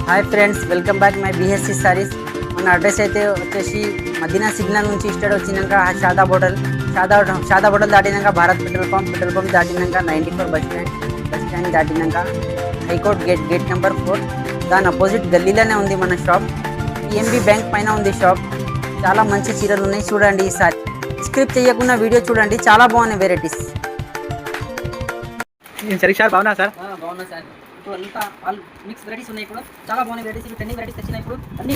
Hi friends, welcome back my BSC sarees. మన address అయితే వచ్చేసి మదీనా సిగ్నల్ నుంచి స్టార్ట్ వచ్చినాక షాదా హోటల్ దాటినాక భారత్ పెట్రోల్ పంప్ దాటినాక 94 బస్ స్టాండ్ దాటినాక హైకోర్ట్ గేట్ నెంబర్ 4 దాని అపోజిట్ గల్లీలోనే ఉంది మన షాప్. పిఎన్బి బ్యాంక్ పైన ఉంది షాప్. చాలా మంచి చీరలు ఉన్నాయి, చూడండి. ఈసారి స్క్రిప్ట్ చేయకుండా వీడియో చూడండి, చాలా బాగున్నాయి వెరైటీస్. బాగున్నా సార్. బాగున్నా సార్. ఇప్పుడు అంతా ఆల్ మిక్స్ వెరైటీస్ ఉన్నాయి. ఇప్పుడు చాలా బాగున్నాయి వెరైటీస్. ఇప్పుడు ట్రెండింగ్ వెరైటీస్ వచ్చినాయి. ఇప్పుడు అన్ని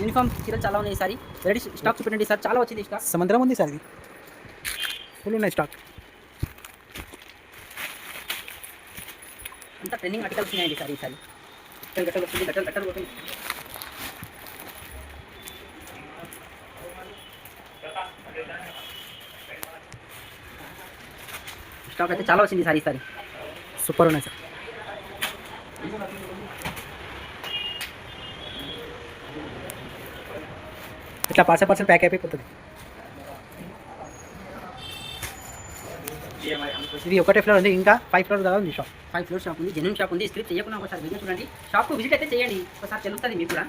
యూనిఫామ్ చీరలు చాలా ఉన్నాయి. ఈసారి వెరైటీస్ స్టాక్ చూపెట్టండి సార్. చాలా వచ్చింది స్టాక్. సముద్రం ఉంది సార్, ఇది ఫుల్ ఉన్నాయి స్టాక్. అంతా ట్రెండింగ్ ఆర్టికల్స్ ఉన్నాయండి సార్. ఈసారి గట్టలు వస్తుంది, గట్టలు పోతుంది. స్టాక్ అయితే చాలా వచ్చింది సార్. ఈసారి సూపర్ ఉన్నాయి సార్. ఇట్లా పార్సల్ ప్యాక్ అయిపోతుంది. ఇది ఒకటే ఫ్లోర్ ఉంది, ఇంకా 5 ఫ్లోర్ దాకా ఉంది షాప్. 5 ఫ్లోర్ షాప్ ఉంది, జెన్యూన్ షాప్ ఉంది. స్క్రిప్ట్ చేయకుండా ఒకసారి వీడియో చూడండి. షాప్కు విజిట్ అయితే చేయండి, ఒకసారి తెలుస్తుంది మీకు కూడా.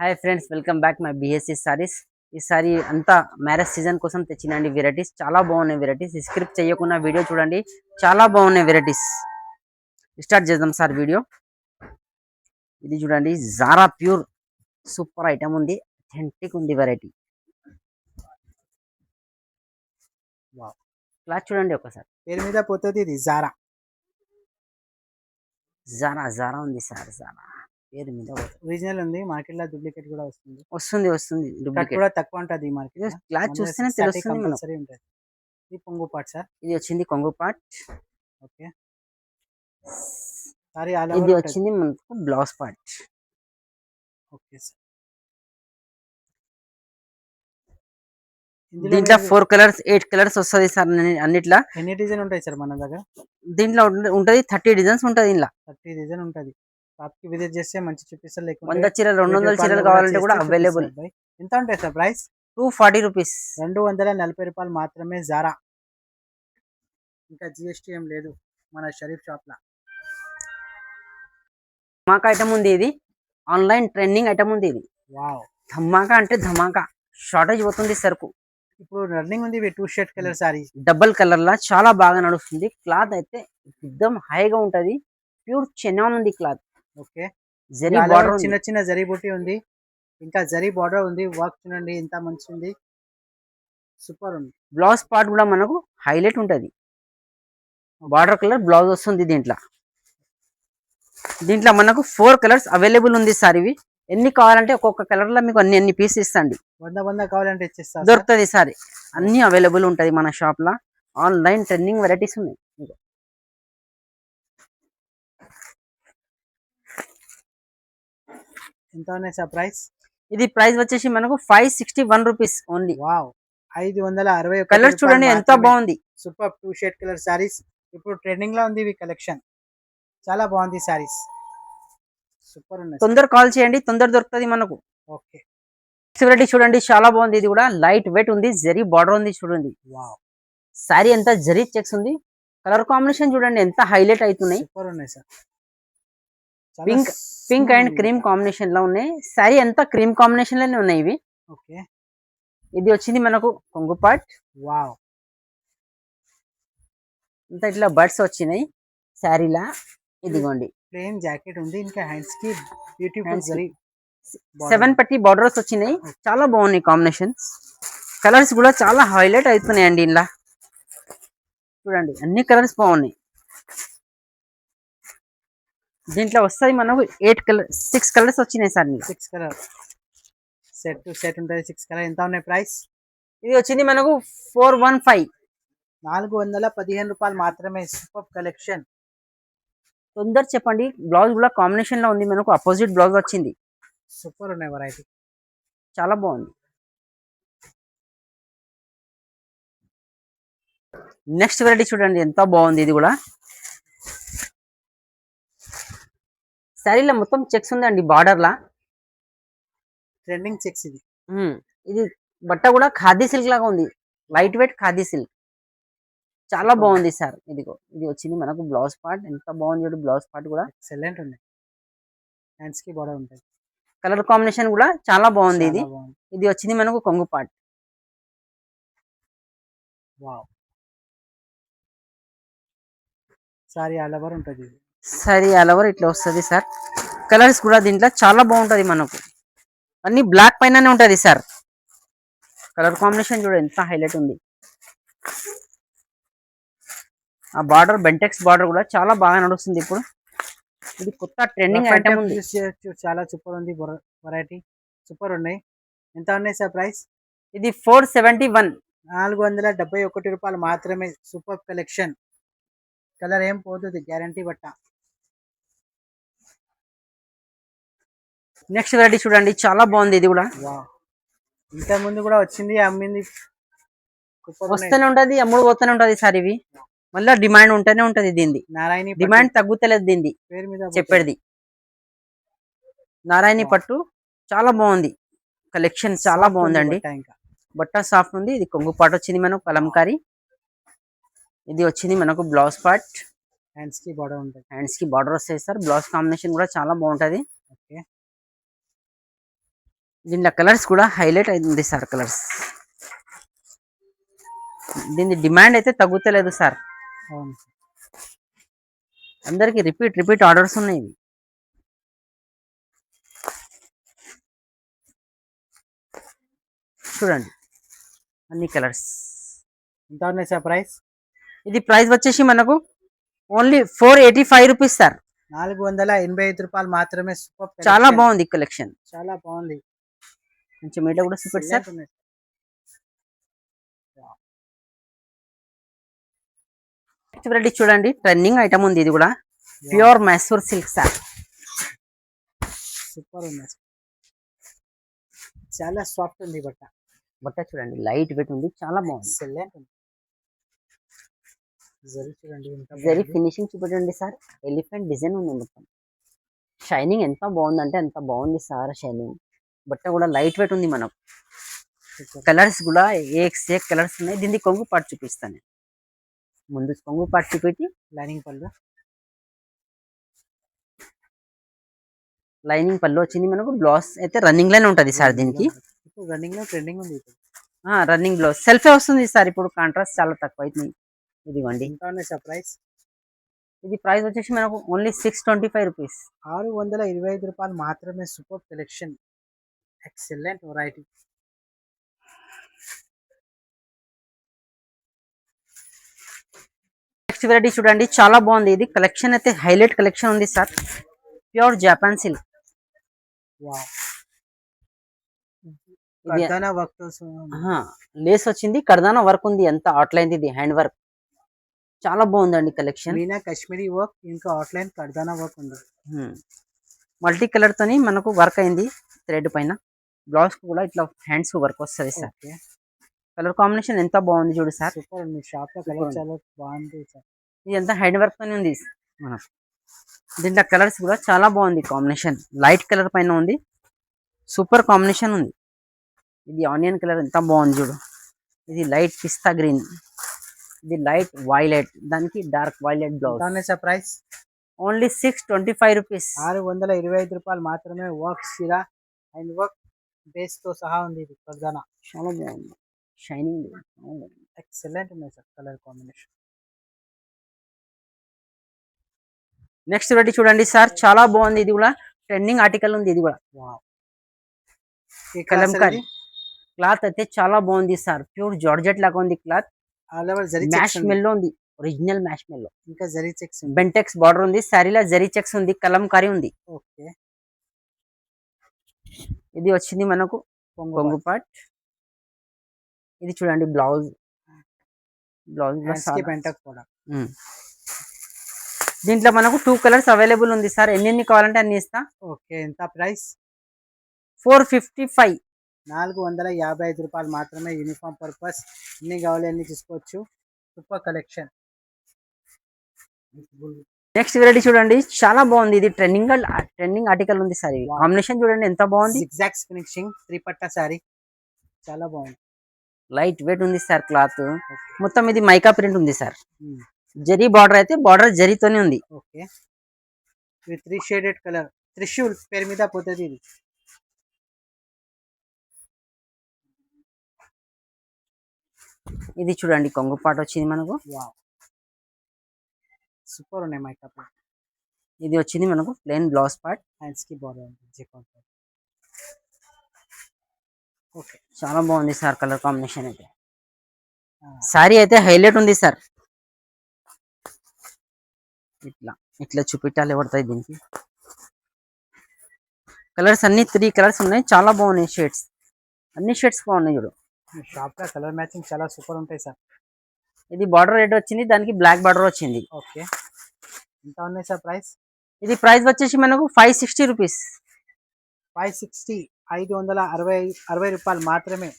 Hi friends, welcome back my BSC saris. ఈసారి అంతా మ్యారేజ్ సీజన్ కోసం తెచ్చినండి వెరైటీస్. చాలా బాగున్నాయి వెరైటీస్. స్క్రిప్ట్ చేయకుండా వీడియో చూడండి, చాలా బాగున్నాయి వెరైటీస్. స్టార్ట్ చేద్దాం సార్ వీడియో. ఇది చూడండి, జారా ప్యూర్ సూపర్ ఐటమ్ ఉంది, అథెంటిక్ ఉంది వెరైటీ. క్లాత్ చూడండి ఒకసారి. పేరు మీద పోతుంది, ఇది జారా ఉంది సార్. జారా పేరు మీద ఒరిజినల్ ఉంది. మార్కెట్ లో డూప్లికేట్ కూడా వస్తుంది. కూడా తక్కువ ఉంటుంది ఈ మార్కెట్. క్లాత్ చూస్తేనే తెలుస్తుంది మనకు. ఉంటుంది. ఇది కొంగు పాట్ సార్. ఇది వచ్చింది కొంగు పాట్. ఓకే. సారీ ఇది వచ్చింది మనకు బ్లౌజ్ పార్ట్. Okay sir. దీంట్లో 4 కలర్స్ 8 కలర్స్ వస్తుంది సార్. అన్నిట్లా ఎన్ని డిజైన్ ఉంటాయి సార్ మన దగ్గర? దీంట్లో ఉంటది 30 డిజైన్స్ ఉంటది. ఇలా 30 డిజైన్ ఉంటది. షాప్ కి విజిట్ చేస్తే మంచి చూపిస్తారు. 100 చీరలు 200 చీరలు కావాలంటే కూడా అవైలబుల్. ఎంత ఉంటాయి సార్ ప్రైస్? 240 రూపీస్. 240 రూపాయలు మాత్రమే జారా. ఇంకా జిఎస్టీ ఏం లేదు మన షరీఫ్ షాప్ లా. ధమాకా ఐటమ్ ఉంది. ఇది ఆన్లైన్ ట్రెండింగ్ ఐటమ్ ఉంది. ఇది వావ్, ధమాకా అంటే ధమాకా. షార్టేజ్ పోతుంది సరుకు. ఇప్పుడు రన్నింగ్ ఉంది. 2 shade colour sorry, double colour లా చాలా బాగా నడుస్తుంది. క్లాత్ అయితే ఎక్దమ్ హైగా ఉంటది. ప్యూర్ చెనాన్ ఉంది క్లాత్. ఓకే. జరీ బార్డర్, చిన్న చిన్న జరీ బూటీ ఉంది, ఇంకా జరీ బార్డర్ ఉంది. వర్క్ చూడండి ఎంత మంచి ఉంది, సూపర్ ఉంది. బ్లౌజ్ పార్ట్ కూడా మనకు హైలైట్ ఉంటది. బార్డర్ కలర్ బ్లౌజ్ వస్తుంది. దీంట్లో మనకు 4 కలర్స్ అవైలబుల్ ఉంది సార్. ఇవి ఎన్ని కావాలంటే ఒక్కొక్క కలర్ లో మీకు అన్ని పీస్ ఇస్తాండి. 100 కావాలంటే ఇచ్చేస్తా, దొరుకుతుంది సార్. అన్ని అవైలబుల్ ఉంటది మన షాప్ లో. ఆన్లైన్ ట్రెండింగ్ వెరైటీస్ ఉన్నాయి. ఎంత ఉన్నాయి సార్ ప్రైస్? ఇది ప్రైస్ వచ్చేసి మనకు 561 రూపీస్ ఓన్లీ. వావ్, 560. కలర్ చూడండి ఎంత బాగుంది. సూపర్ 2 షేడ్ కలర్ సారీస్ ఇప్పుడు ట్రెండింగ్ లో ఉంది. ఈ కలెక్షన్ చాలా బాగుంది. సారీస్ సూపర్ ఉన్నాయి. తొందర కాల్ చేయండి, తొందర దొరుకుతుంది మనకు. ఓకే. వెరైటీ చూడండి, చాలా బాగుంది. ఇది కూడా లైట్ వెయిట్ ఉంది, జరీ బార్డర్ ఉంది. చూడండి వావ్, సారీ ఎంత జరీ చెక్స్ ఉంది. కలర్ కాంబినేషన్ చూడండి ఎంత హైలైట్ అవుతున్నాయి. సూపర్ ఉన్నాయి sir. Pink and cream combination లో ఉన్నాయి. సారీ అంతా క్రీమ్ కాంబినేషన్ లోనే ఉన్నాయి ఇవి. ఓకే. ఇది వచ్చింది మనకు కొంగు పార్ట్. వావ్, అంతా ఇట్లా బర్డ్స్ వచ్చినాయి శారీలా. ఇదిగోండి ప్లేన్ జాకెట్ ఉంది, ఇంకా హ్యాండ్స్ కి బ్యూటిఫుల్ జరీ 7 పట్టి బార్డర్స్ వచ్చినాయి. చాలా బాగున్నాయి కాంబినేషన్. కలర్స్ కూడా చాలా హైలైట్ అవుతున్నాయండి. ఇలా చూడండి అన్ని కలర్స్ బాగున్నాయి. దీంట్లో వస్తాయి మనకు 6 కలర్స్ వచ్చినాయి sir. 6 colour set to set ఉంటుంది. 6 కలర్. ఎంత ఉన్నాయి ప్రైస్? ఇది వచ్చింది మనకు 415. 415 రూపాయలు మాత్రమే. Super collection. తొందర చెప్పండి. బ్లౌజ్ కూడా కాంబినేషన్ లో ఉంది మనకు. అపోజిట్ బ్లౌజ్ వచ్చింది. సూపర్ ఉన్నాయి వెరైటీ, చాలా బాగుంది. నెక్స్ట్ వెరైటీ చూడండి ఎంత బాగుంది. ఇది కూడా శారీలో మొత్తం చెక్స్ ఉందండి. బార్డర్ లా ట్రెండింగ్ చెక్స్. ఇది బట్ట కూడా ఖాదీ సిల్క్ లాగా ఉంది. Light weight khadi silk. చాలా బాగుంది సార్. ఇదిగో ఇది వచ్చింది మనకు బ్లౌజ్ పార్ట్. ఎంత బాగుంది చూడు బ్లౌజ్ పార్ట్ కూడా. ఎక్సలెంట్ ఉంది. హ్యాండ్స్ కి బార్డర్ ఉంటుంది. కలర్ కాంబినేషన్ కూడా చాలా బాగుంది. ఇది చాలా బాగుంది. ఇది వచ్చింది మనకు కొంగు part. Wow, sorry all over ఉంటుంది ఇది. సరే అలవర్ ఇట్లా వస్తుంది సార్. కలర్స్ కూడా దీంట్లో చాలా బాగుంటది మనకు. అన్ని బ్లాక్ పైననే ఉంటది సార్. కలర్ కాంబినేషన్ చూడండి ఎంత హైలైట్ ఉంది. ఆ బార్డర్ బెంటెక్స్ బార్డర్ కూడా చాలా బాగా నడుస్తుంది ఇప్పుడు. ఇది కొత్త trending rough and item tough ఉంది. యూస్ చేయొచ్చు. చాలా సూపర్ ఉంది. వెరైటీ సూపర్ ఉన్నాయి. ఎంత ఉన్నాయి సార్ ప్రైస్? ఇది 471. 471 రూపాయలు మాత్రమే. Super collection. కలర్ ఏం పోతుంది, గ్యారంటీ బట్ట. నెక్స్ట్ వెరైటీ చూడండి చాలా బాగుంది ఇది కూడా. వావ్, ఇంత ముందు కూడా వచ్చింది, అమ్మింది. సూపర్ ఉన్నాయి. వస్తూనే ఉంటది, అమ్ముడు పోతూనే ఉంటది సార్. ఇవి మళ్ళీ డిమాండ్ ఉంటూనే ఉంటది దీనిది. నారాయణి పట్టు డిమాండ్ తగ్గుతలేదు దీనిది. పేరు మీద చెప్పేది నారాయణి పట్టు చాలా బాగుంది. కలెక్షన్ చాలా సాఫ్ట్ ఉంది బాగుందండి. బట్ట. ఇంకా బట్ట సాఫ్ట్ ఉంది. ఇది కొంగు పార్ట్ వచ్చింది మనకు కలంకారీ. ఇది వచ్చింది మనకు బ్లౌజ్ పార్ట్. హ్యాండ్స్ కి బార్డర్ ఉంటుంది. హ్యాండ్స్ కి బార్డర్ వస్తాయి సార్. బ్లౌజ్ కాంబినేషన్ కూడా చాలా బాగుంటది. ఓకే, దీంట్లో కలర్స్ కూడా హైలైట్ అయింది సార్. కలర్స్ దీని డిమాండ్ అయితే తగ్గుతలేదు సార్. అవును. అందరికి రిపీట్ ఆర్డర్స్ ఉన్నాయి ఇవి. చూడండి అన్ని కలర్స్. ఎంత ఉన్నాయి సార్ ప్రైస్? ఇది ప్రైస్ వచ్చేసి మనకు ఓన్లీ 485 రూపీస్ సార్. 485 రూపాయలు మాత్రమే. సూపర్ చాలా కలెక్షన్. బాగుంది కలెక్షన్. చాలా బాగుంది. కొంచెం మీట కూడా చూపెట్టి సార్. Excellent ఉన్నాయి. నెక్స్ట్ వెరైటీ చూడండి ట్రెండింగ్ ఐటమ్ ఉంది. ఇది కూడా pure Mysore silk sir. Super ఉంది. చాలా సాఫ్ట్ ఉంది బట్ట. బట్ట చూడండి లైట్ వెయిట్ ఉంది, చాలా బాగుంది. ఎక్సలెంట్ ఉంది. జరీ చూడండి ఎంత జరీ బాగుంది. ఫినిషింగ్ చూపెట్టండి సార్. ఎలిఫెంట్ డిజైన్ ఉంది మొత్తం. షైనింగ్ ఎంత బాగుందంటే అంత బాగుంది సార్ షైనింగ్. బట్ట కూడా లైట్ వెయిట్ ఉంది మనకు. Super. కలర్స్ కూడా ఏక్ కలర్స్ ఉన్నాయి. దీన్ని కొంగు పాటు చూపిస్తాను. ముందు కొంగు పాటు చూపెట్టి లైనింగ్ పళ్ళు. లైనింగ్ పళ్ళు వచ్చింది మనకు. బ్లౌజ్ అయితే రన్నింగ్ లోనే ఉంటది సార్ దీనికి. ఇప్పుడు రన్నింగ్ లో ట్రెండింగ్ ఉంది ఇప్పుడు. రన్నింగ్ బ్లౌజ్ సెల్ఫే వస్తుంది సార్. ఇప్పుడు కాంట్రాస్ట్ చాలా తక్కువ అవుతుంది. ఇదిగోండి. ఎంత ఉన్నాయి సార్ ప్రైస్? ఇది ప్రైస్ వచ్చేసి మనకు ఓన్లీ 625 రూపీస్. 625 రూపాయలు మాత్రమే. Super collection. Excellent variety. Next variety చూడండి చాలా బాగుంది. ఇది కలెక్షన్ అయితే హైలైట్ కలెక్షన్ ఉంది sir. Pure Japan silk. Wow, ఇది కర్దానా వర్క్ తో లేస్ వచ్చింది, కర్దానా వర్క్ ఉంది, ఎంత అవుట్లైన్ ఇది హ్యాండ్ వర్క్. చాలా బాగుందండి కలెక్షన్. మీనా కాశ్మీరీ వర్క్, ఇంకా అవుట్లైన్ కర్దానా వర్క్ ఉంది. మల్టీ కలర్ తోని మనకు వర్క్ అయింది థ్రెడ్ పైన. బ్లౌజ్ కూడా ఇట్లా హ్యాండ్స్ వర్క్ వస్తుంది సార్. ఓకే, కలర్ కాంబినేషన్ ఎంత బాగుంది చూడు సార్. సూపర్ ఉంది. షాప్ లో Super కలర్ ఉంది. చాలా బాగుంది సార్. ఇది ఎంత హ్యాండ్ వర్క్ తోని ఉంది మనకు. దీంట్లో కలర్స్ కూడా చాలా బాగుంది కాంబినేషన్. లైట్ కలర్ పైన ఉంది, సూపర్ కాంబినేషన్ ఉంది. ఇది ఆనియన్ కలర్ ఎంత బాగుంది చూడు. ఇది లైట్ పిస్తా గ్రీన్, ఇది లైట్ వైలెట్, దానికి డార్క్ వైలెట్ ఎంత బ్లౌజ్. ఉన్నాయి సార్ ప్రైస్? Only 625 rupees. 625 రూపాయలు మాత్రమే. వర్క్ సిరా అండ్ వర్క్ బేస్ తో సహా ఉంది. ఇది కర్దానా చాలా బాగుంది, షైనింగ్. ఎక్సలెంట్ ఉన్నాయి sir colour combination. Next variety చూడండి సార్ చాలా బాగుంది. ఇది కూడా ట్రెండింగ్ ఆర్టికల్ ఉంది. ఇది కూడా వావ్, కలంకారీ క్లాత్ అయితే చాలా బాగుంది సార్. ప్యూర్ జార్జెట్ లాగా ఉంది cloth. All over zari mash checks మెల్లో ఉంది, ఒరిజినల్ మ్యాష్ మెల్లో. ఇంకా జరీ చెక్స్ ఉంది. బెంటెక్స్ బార్డర్ ఉంది, శారీలో జరీ చెక్స్ ఉంది, కలంకారీ ఉంది. ఓకే, ఇది వచ్చింది మనకు కొంగు పార్ట్. ఇది చూడండి బ్లౌజ్. హ్యాండ్స్ కి పెంటక్ కూడా. దీంట్లో మనకు 2 కలర్స్ అవైలబుల్ ఉంది సార్. ఎన్ని కావాలంటే అన్ని ఇస్తా. ఓకే, ఎంత ప్రైస్? 455. 455 రూపాయలు మాత్రమే. యూనిఫామ్ పర్పస్ ఎన్ని కావాలి అన్ని తీసుకోవచ్చు. Super collection. నెక్స్ట్ వెరైటీ చూడండి చాలా బాగుంది. ఇది ట్రెండింగ్ ఆర్టికల్ ఉంది సార్. కాంబినేషన్ చూడండి ఎంత బాగుంది. ఎగ్జాక్ట్ ఫినిషింగ్ 3 పట్టా సారీ. చాలా బాగుంది. లైట్ వెయిట్ ఉంది సార్ క్లాత్. మొత్తం ఇది మైకా ప్రింట్ ఉంది సార్. Hmm. జరీ బార్డర్ అయితే బార్డర్ జరీతోనే ఉంది. ఓకే, ఇది 3 షేడెడ్ కలర్, త్రిశూల్ పేరు మీద పోతుంది ఇది. ఇది చూడండి కొంగు పాట వచ్చింది మనకు. వావ్, సూపర్ ఉన్నాయి మైకా. ఇది వచ్చింది మనకు ప్లెయిన్ బ్లౌజ్ పార్ట్. హ్యాండ్స్ కి బార్డర్ ఉంటుంది. ఓకే, చాలా బాగుంది సార్ కలర్ కాంబినేషన్ అయితే. సారీ అయితే హైలైట్ ఉంది సార్. ఇట్లా ఇట్లా చూపెట్టాలి పడతాయి దీనికి. కలర్స్ అన్ని 3 కలర్స్ ఉన్నాయి, చాలా బాగున్నాయి షేడ్స్. అన్ని షేడ్స్ బాగున్నాయి చూడు. షాప్ లో కలర్ మ్యాచింగ్ చాలా సూపర్ ఉంటాయి సార్. ఇది బార్డర్ రెడ్ వచ్చింది, దానికి బ్లాక్ బార్డర్ వచ్చింది. ఓకే, ఎంత ఉన్నాయి సార్ ప్రైస్? ఇది ప్రైస్ వచ్చేసి మనకు 560 రూపీస్. 560, 560 రూపాయలు మాత్రమే.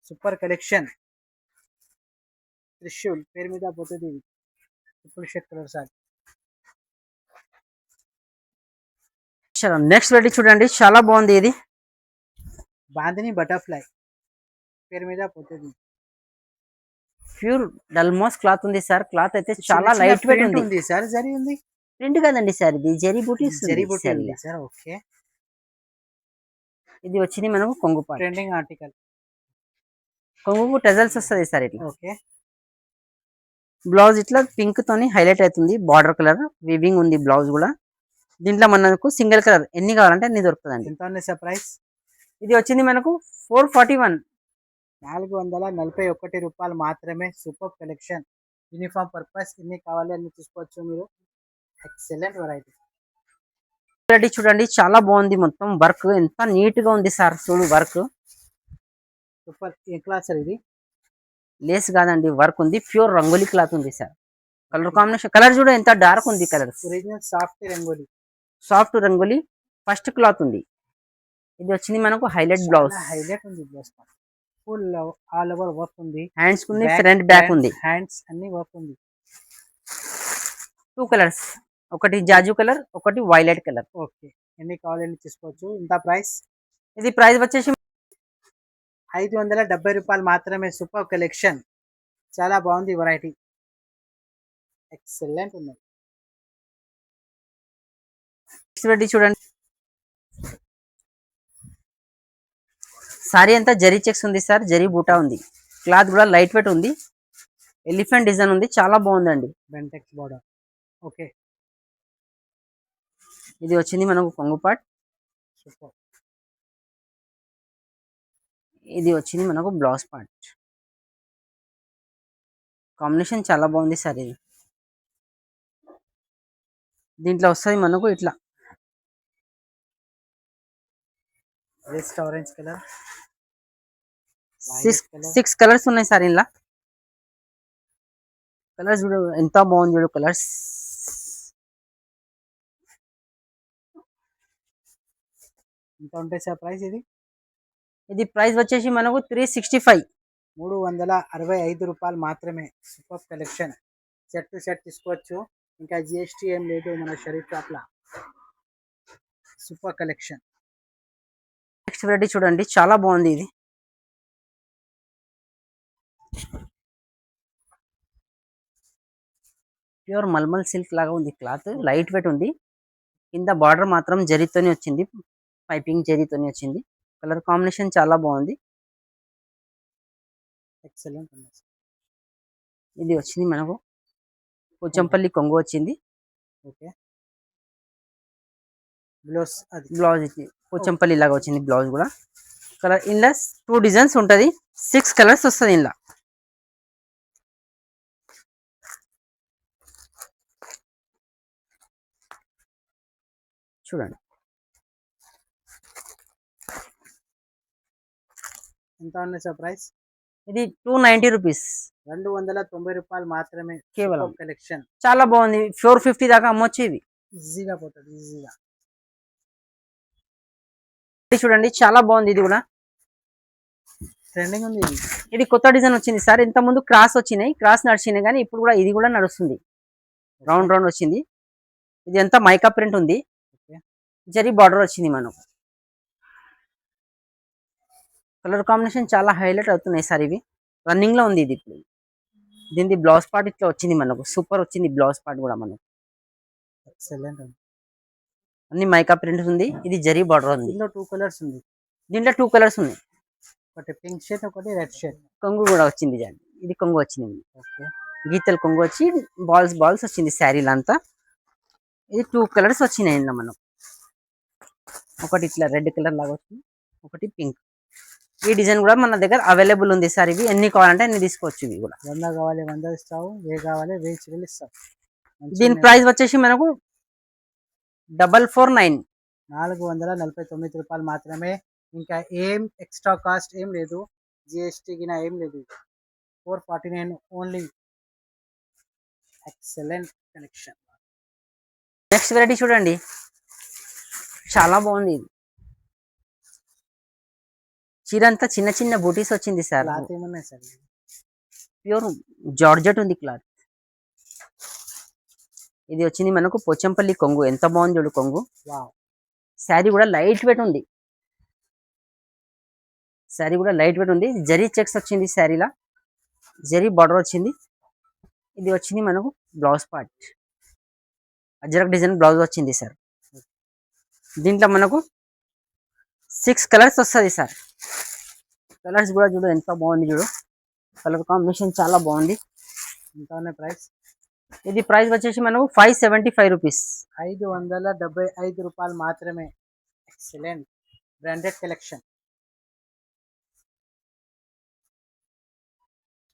Super collection. త్రిశూల్ పేరు మీద పోతుంది ఇది. Triple shade colour sir. Next variety చూడండి, చాలా బాగుంది. ఇది బాందిని బటర్ఫ్లై పేరు మీద పోతుంది. ప్యూర్ డల్మోస్ క్లాత్ ఉంది సార్. క్లాత్ అయితే చాలా లైట్ వెయిట్ ఉంది సార్. జరీ ఉంది, ప్రింట్ కదండి సార్, ఇది జరీ బూటీ. జరీ బూటీ ఉంది సార్. ఓకే, ఇది వచ్చింది మనకు కొంగు పాట. Trending article. కొంగు టెజల్స్ వస్తుంది సార్ ఇట్లా. ఓకే, బ్లౌజ్ ఇట్లా పింక్ తోని హైలైట్ అవుతుంది. బార్డర్ కలర్ వీవింగ్ ఉంది బ్లౌజ్ కూడా. దీంట్లో మనకు సింగిల్ కలర్ ఎన్ని కావాలంటే అన్ని దొరుకుతుందండి. ఎంత ఉంది సార్ ప్రైస్? ఇది వచ్చింది మనకు 441. 441 రూపాయలు మాత్రమే. Super collection. యూనిఫామ్ పర్పస్ ఎన్ని కావాలి అన్ని తీసుకోవచ్చు మీరు. Excellent variety. వెరైటీ చూడండి, చాలా బాగుంది. మొత్తం వర్క్ ఎంత నీట్ గా ఉంది సార్. చూడు వర్క్ సూపర్. ఏ క్లాస్ సార్ ఇది? లేస్ కాదండి, వర్క్ ఉంది. ప్యూర్ రంగోలీ క్లాత్ ఉంది సార్. కలర్ కాంబినేషన్, కలర్ చూడ ఎంత డార్క్ ఉంది. Colour original soft rangoli. Soft rangoli first cloth ఉంది. ఇది వచ్చింది మనకు హైలైట్ బ్లౌజ్. హైలైట్ ఉంది blouse. Full all over work ఉంది. హ్యాండ్స్ ఉంది, ఫ్రంట్ బ్యాక్ ఉంది. హ్యాండ్స్ అన్ని వర్క్ ఉంది. 2 కలర్స్, ఒకటి జాజు కలర్, ఒకటి వైలెట్ కలర్. ఓకే, ఎన్ని కావాలని తీసుకోవచ్చు. ఇంత ప్రైస్? ఇది ప్రైస్ వచ్చేసి 570 రూపాయలు మాత్రమే. Super collection. చాలా బాగుంది వెరైటీ. ఎక్సలెంట్ ఉంది. వెరైటీ చూడండి, సారీ అంతా జరీ చెక్స్ ఉంది సార్. జరీ బూటా ఉంది. క్లాత్ కూడా లైట్ వెయిట్ ఉంది. ఎలిఫెంట్ డిజైన్ ఉంది, చాలా బాగుందండి. బెంటెక్స్ బార్డర్. ఓకే, ఇది వచ్చింది మనకు కొంగు పార్ట్. సూపర్. ఇది వచ్చింది మనకు బ్లౌజ్ పార్ట్. కాంబినేషన్ చాలా బాగుంది సార్. ఇది దీంట్లో వస్తుంది మనకు ఇట్లా రెస్ట్ ఆరెంజ్ కలర్. 6 కలర్స్ ఉన్నాయి సార్. ఇలా కలర్స్ చూడు ఎంత బాగుంది. చూడు కలర్స్. ఎంత ఉంటాయి సార్ ప్రైస్? ఇది ప్రైస్ వచ్చేసి మనకు 365. 365 రూపాయలు మాత్రమే. Super collection. Set to set తీసుకోవచ్చు. ఇంకా జిఎస్టీ ఏం లేదు మన షరీఫ్ షాప్ లా. Super collection. నెక్స్ట్ వెరైటీ చూడండి, చాలా బాగుంది. ఇది ప్యూర్ మల్మల్ సిల్క్ లాగా ఉంది. క్లాత్ లైట్ వెయిట్ ఉంది. కింద బార్డర్ మాత్రం జరీతోనే వచ్చింది, పైపింగ్ జరీతోనే వచ్చింది. కలర్ కాంబినేషన్ చాలా బాగుంది. ఎక్సలెంట్. ఇది వచ్చింది మనకు పోచంపల్లి కొంగు వచ్చింది. ఓకే, బ్లౌజ్ బ్లౌజ్ ఇది పోచంపల్లి లాగా వచ్చింది. బ్లౌజ్ కూడా కలర్ ఇందులో 2 డిజైన్స్ ఉంటది. 6 కలర్స్ వస్తుంది ఇందులో. చూడండి ఎంత ఉన్నాయి సార్ ప్రైస్? ఇది 290 రూపీస్. 290 రూపాయలు మాత్రమే. కేవలం కలెక్షన్ చాలా బాగుంది. 450 దాకా అమ్మొచ్చు. ఇది ఈజీగా పోతుంది, ఈజీగా. చూడండి చాలా బాగుంది. ఇది కూడా ట్రెండింగ్ ఉంది. ఇది కొత్త డిజైన్ వచ్చింది సార్. ఇంత ముందు క్రాస్ వచ్చినాయి, క్రాస్ నడిచినాయి, కానీ ఇప్పుడు కూడా ఇది కూడా నడుస్తుంది. రౌండ్ రౌండ్ వచ్చింది. ఇది అంతా మైకా ప్రింట్ ఉంది. జరీ బార్డర్ వచ్చింది మనకు. కలర్ కాంబినేషన్ చాలా హైలైట్ అవుతున్నాయి సార్. ఇవి రన్నింగ్ లో ఉంది. ఇది ఇప్పుడు దీని బ్లౌజ్ పార్ట్ ఇట్లా వచ్చింది మనకు. సూపర్ వచ్చింది బ్లౌజ్ పార్ట్ కూడా మనకు. ఎక్సలెంట్. అన్ని మైకా ప్రింట్ ఉంది. ఇది జరీ బార్డర్ ఉంది. దీనిలో 2 కలర్స్ ఉంది. దీంట్లో 2 కలర్స్ ఉన్నాయి. ఒకటి పింక్ షేడ్, ఒకటి రెడ్ షేడ్. కొంగు కూడా వచ్చింది చూడండి. ఇది కొంగు వచ్చింది. ఓకే. గీతలు కొంగు వచ్చి బాల్స్ వచ్చింది శారీలో అంతా. ఇది 2 కలర్స్ వచ్చినాయి ఇందులో మనం. ఒకటి ఇట్లా రెడ్ కలర్ లాగా వచ్చింది, ఒకటి పింక్. ఈ డిజైన్ కూడా మన దగ్గర అవైలబుల్ ఉంది సార్. ఇవి ఎన్ని కావాలంటే అన్ని తీసుకోవచ్చు. ఇవి కూడా 100 కావాలి 100 ఇస్తావు, 1000 కావాలి 1000 చీరలు ఇస్తావు. దీని ప్రైస్ వచ్చేసి మనకు 449. 449 రూపాయలు మాత్రమే. ఇంకా ఏం ఎక్స్ట్రా కాస్ట్ ఏం లేదు, జిఎస్టీ గిన ఏం లేదు. 449 only. Excellent collection. Next variety చూడండి, చాలా బాగుంది. ఇది చీర అంతా చిన్న చిన్న బూటీస్ వచ్చింది సార్. క్లాత్ ఏమన్నాయి సార్? ప్యూర్ జార్జెట్ ఉంది క్లాత్. ఇది వచ్చింది మనకు పోచంపల్లి కొంగు. ఎంత బాగుంది చూడు కొంగు. వావ్. శారీ కూడా లైట్ వెయిట్ ఉంది. శారీ కూడా లైట్ వెయిట్ ఉంది. జరీ చెక్స్ వచ్చింది శారీలా, జరీ బార్డర్ వచ్చింది. ఇది వచ్చింది మనకు blouse part. Ajrak design blouse వచ్చింది సార్. దీంట్లో మనకు 6 కలర్స్ వస్తుంది సార్. కలర్స్ కూడా చూడు ఎంత బాగుంది చూడు. కలర్ కాంబినేషన్ చాలా బాగుంది. ఎంత ప్రైస్? ఇది ప్రైస్ వచ్చేసి మనకు 575 రూపీస్. 575 రూపాయలు మాత్రమే. Excellent branded collection.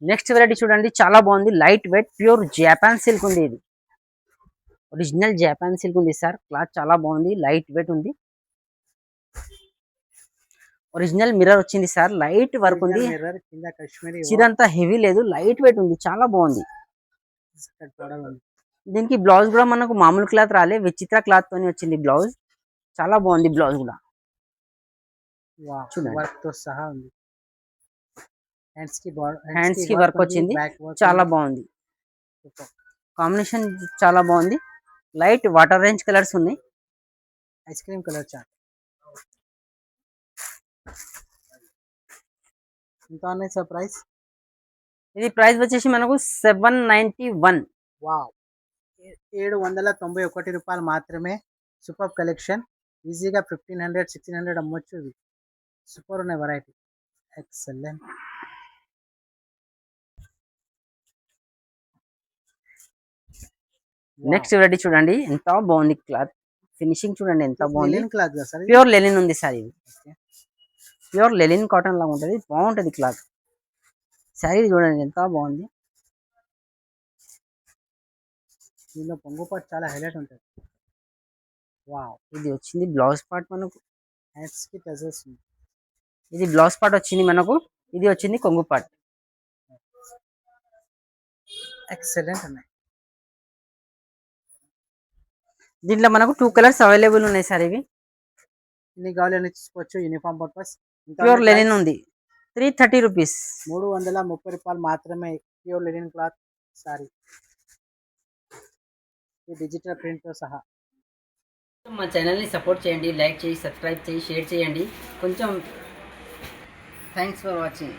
Next variety చూడండి, చాలా బాగుంది. Light weight pure Japan silk ఉంది. ఇది ఒరిజినల్ జాపాన్ సిల్క్ ఉంది సార్. క్లాత్ చాలా బాగుంది, లైట్ వెయిట్ ఉంది. ఒరిజినల్ మిర్రర్ వచ్చింది సార్. లైట్ వర్క్ ఉంది. చీర అంతా హెవీ లేదు, లైట్ వెయిట్ ఉంది, చాలా బాగుంది. దీనికి బ్లౌజ్ కూడా మనకు మామూలు క్లాత్ రాలే, విచిత్ర క్లాత్ తోని వచ్చింది బ్లౌజ్. చాలా బాగుంది బ్లౌజ్ కూడా. చూడండి వర్క్ తో సహా ఉంది. హ్యాండ్స్ కి వర్క్ వచ్చింది, చాలా బాగుంది. కాంబినేషన్ చాలా బాగుంది. లైట్ వాటర్ రేంజ్ కలర్స్ ఉన్నాయి. Ice cream colour chart. ఎంత ఉన్నాయి సార్ ప్రైస్? ఇది ప్రైస్ వచ్చేసి మనకు 791. వావ్. 791 రూపాయలు మాత్రమే. Super collection. ఈజీగా 1500 1600 అమ్మొచ్చు. ఇది సూపర్ ఉన్నాయి వెరైటీ. ఎక్సలెంట్. నెక్స్ట్ వెరైటీ చూడండి, ఎంత బాగుంది క్లాత్. ఫినిషింగ్ చూడండి ఎంత బాగుంది. క్లాత్ ప్యూర్ లెనిన్ ఉంది సార్. ఇది ప్యూర్ లెనిన్ కాటన్ లాగా ఉంటుంది, బాగుంటుంది క్లాత్. శారీ చూడండి ఎంత బాగుంది. దీనిలో పొంగు పార్ట్ చాలా హైలైట్ ఉంటుంది. వావ్. ఇది వచ్చింది బ్లౌజ్ పార్ట్ మనకు. హ్యాండ్స్ కి టజల్స్ ఉంది. ఇది బ్లౌజ్ పార్ట్ వచ్చింది మనకు. ఇది వచ్చింది కొంగు పార్ట్. ఎక్సలెంట్ ఉన్నాయి. దీంట్లో మనకు 2 కలర్స్ అవైలబుల్ ఉన్నాయి సార్. ఇవి ఇన్ని కావాలని తీసుకోవచ్చు. Uniform purpose. ప్యూర్ లెనిన్ ఉంది. 330 రూపీస్. 330 రూపాయలు మాత్రమే. Pure linen cloth sorry. Digital print తో సహా. మా ఛానల్ని సపోర్ట్ చేయండి, లైక్ చేసి సబ్స్క్రైబ్ చేసి షేర్ చేయండి. కొంచెం థ్యాంక్స్ ఫర్ వాచింగ్.